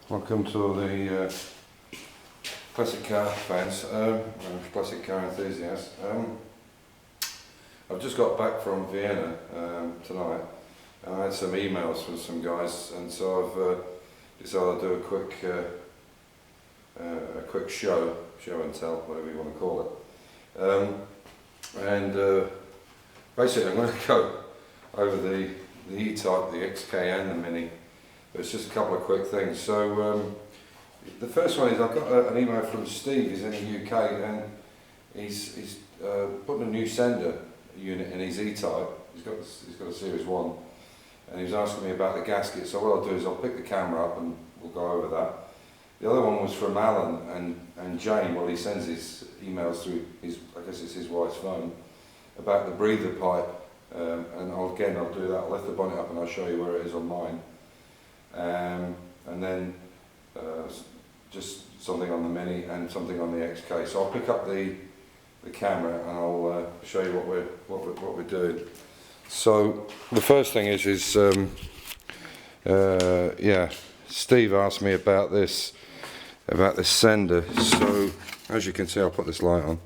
Welcome to all the classic car fans, classic car enthusiasts. I've just got back from Vienna tonight, and I had some emails from some guys, and so I've decided to do a quick show and tell, whatever you want to call it. Basically, I'm going to go over the E-Type, the XK, and the Mini. It's just a couple of quick things. So the first one is I've got an email from Steve. He's in the UK, and he's putting a new sender unit in his E-Type. He's got a Series 1, and he was asking me about the gasket. So what I'll do is I'll pick the camera up and we'll go over that. The other one was from Alan and Jane. Well, he sends his emails through I guess it's his wife's phone, about the breather pipe. And I'll do that. I'll lift the bonnet up and I'll show you where it is on mine. And then just something on the Mini and something on the XK. So I'll pick up the camera and I'll show you what we're doing. So the first thing is Steve asked me about this sender. So as you can see, I'll put this light on.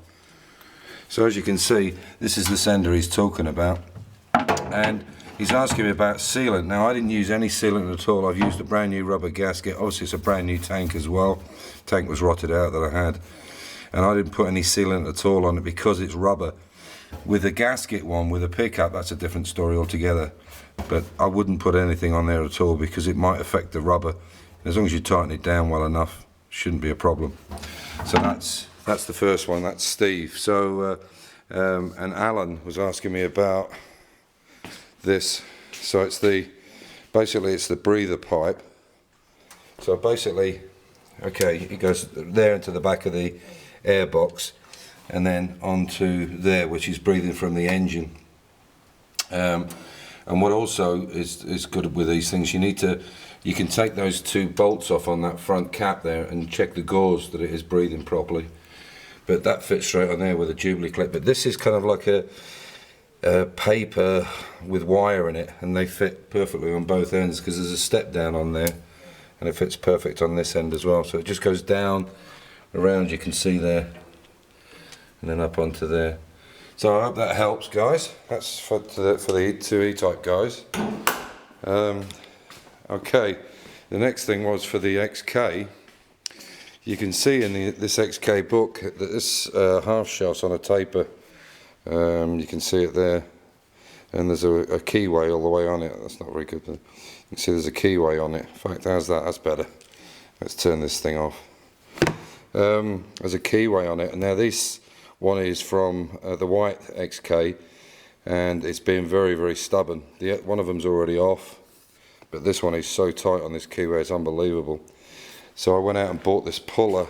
So as you can see, this is the sender he's talking about, and he's asking me about sealant. Now, I didn't use any sealant at all. I've used a brand new rubber gasket. Obviously it's a brand new tank as well. Tank was rotted out that I had, and I didn't put any sealant at all on it because it's rubber. With a gasket one with a pickup, that's a different story altogether, but I wouldn't put anything on there at all because it might affect the rubber. As long as you tighten it down well enough, shouldn't be a problem. So that's the first one. That's Steve. So and Alan was asking me about this. So it's basically the breather pipe. So basically, okay, it goes there into the back of the air box and then onto there, which is breathing from the engine. And what also is good with these things, you can take those two bolts off on that front cap there and check the gauze that it is breathing properly. But that fits straight on there with a Jubilee clip. But this is kind of like a paper with wire in it, and they fit perfectly on both ends because there's a step down on there, and it fits perfect on this end as well. So it just goes down around, you can see there, and then up onto there. So I hope that helps, guys. That's for the two E-Type guys. Okay, the next thing was for the XK. You can see in this XK book that this half shaft's on a taper. You can see it there, and there's a keyway all the way on it. That's not very good, but you can see there's a keyway on it. In fact, how's that? That's better. Let's turn this thing off. There's a keyway on it, and now this one is from the white XK, and it's been very, very stubborn. One of them's already off, but this one is so tight on this keyway, it's unbelievable. So I went out and bought this puller,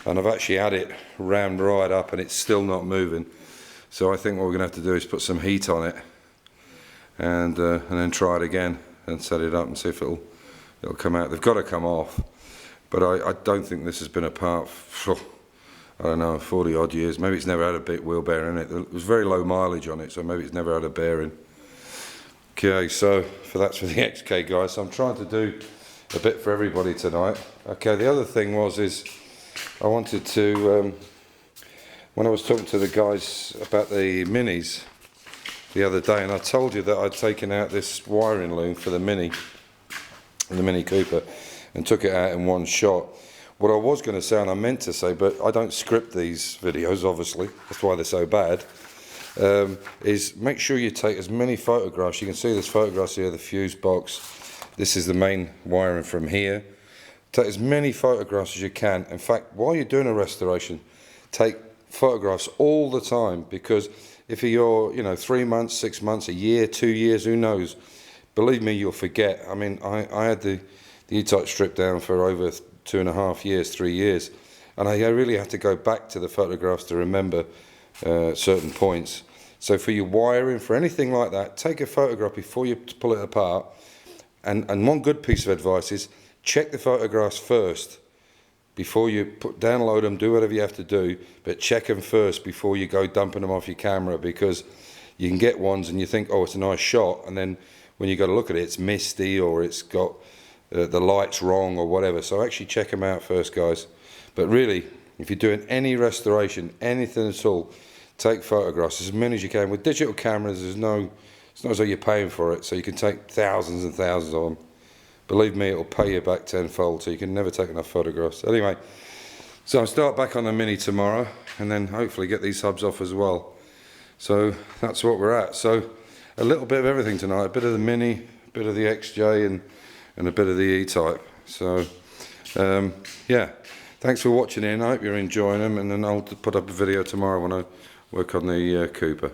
and I've actually had it rammed right up and it's still not moving. So I think what we're going to have to do is put some heat on it and then try it again and set it up and see if it'll come out. They've got to come off, but I don't think this has been apart for, I don't know, 40 odd years. Maybe it's never had a bit wheel bearing in it. There was very low mileage on it, so maybe it's never had a bearing. Okay, so that's for the XK guys. So I'm trying to do a bit for everybody tonight. Okay, the other thing is I wanted to, when I was talking to the guys about the Minis the other day, and I told you that I'd taken out this wiring loom for the Mini Cooper and took it out in one shot. What I was going to say, and I meant to say, but I don't script these videos, obviously, that's why they're so bad, is make sure you take as many photographs. You can see this photographs here, the fuse box. This is the main wiring from here. Take as many photographs as you can. In fact, while you're doing a restoration, take photographs all the time, because if you're 3 months, 6 months, a year, 2 years, who knows, believe me, you'll forget. I mean, I had the E-Type stripped down for over 2.5 years, 3 years, and I really had to go back to the photographs to remember certain points. So for your wiring, for anything like that, take a photograph before you pull it apart. And one good piece of advice is check the photographs first before you download them, do whatever you have to do, but check them first before you go dumping them off your camera, because you can get ones and you think, oh, it's a nice shot, and then when you go to look at it, it's misty or it's got the light's wrong or whatever. So actually check them out first, guys. But really, if you're doing any restoration, anything at all, take photographs as many as you can. With digital cameras, it's not as though you're paying for it, so you can take thousands and thousands of them. Believe me, it'll pay you back tenfold, so you can never take enough photographs. Anyway, so I'll start back on the Mini tomorrow, and then hopefully get these hubs off as well. So that's what we're at. So a little bit of everything tonight, a bit of the Mini, a bit of the XJ, and a bit of the E-Type. So yeah, thanks for watching in. I hope you're enjoying them, and then I'll put up a video tomorrow when I work on the Cooper.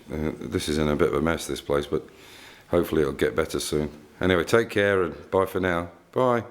This is in a bit of a mess, this place, but hopefully it'll get better soon. Anyway, take care and bye for now. Bye.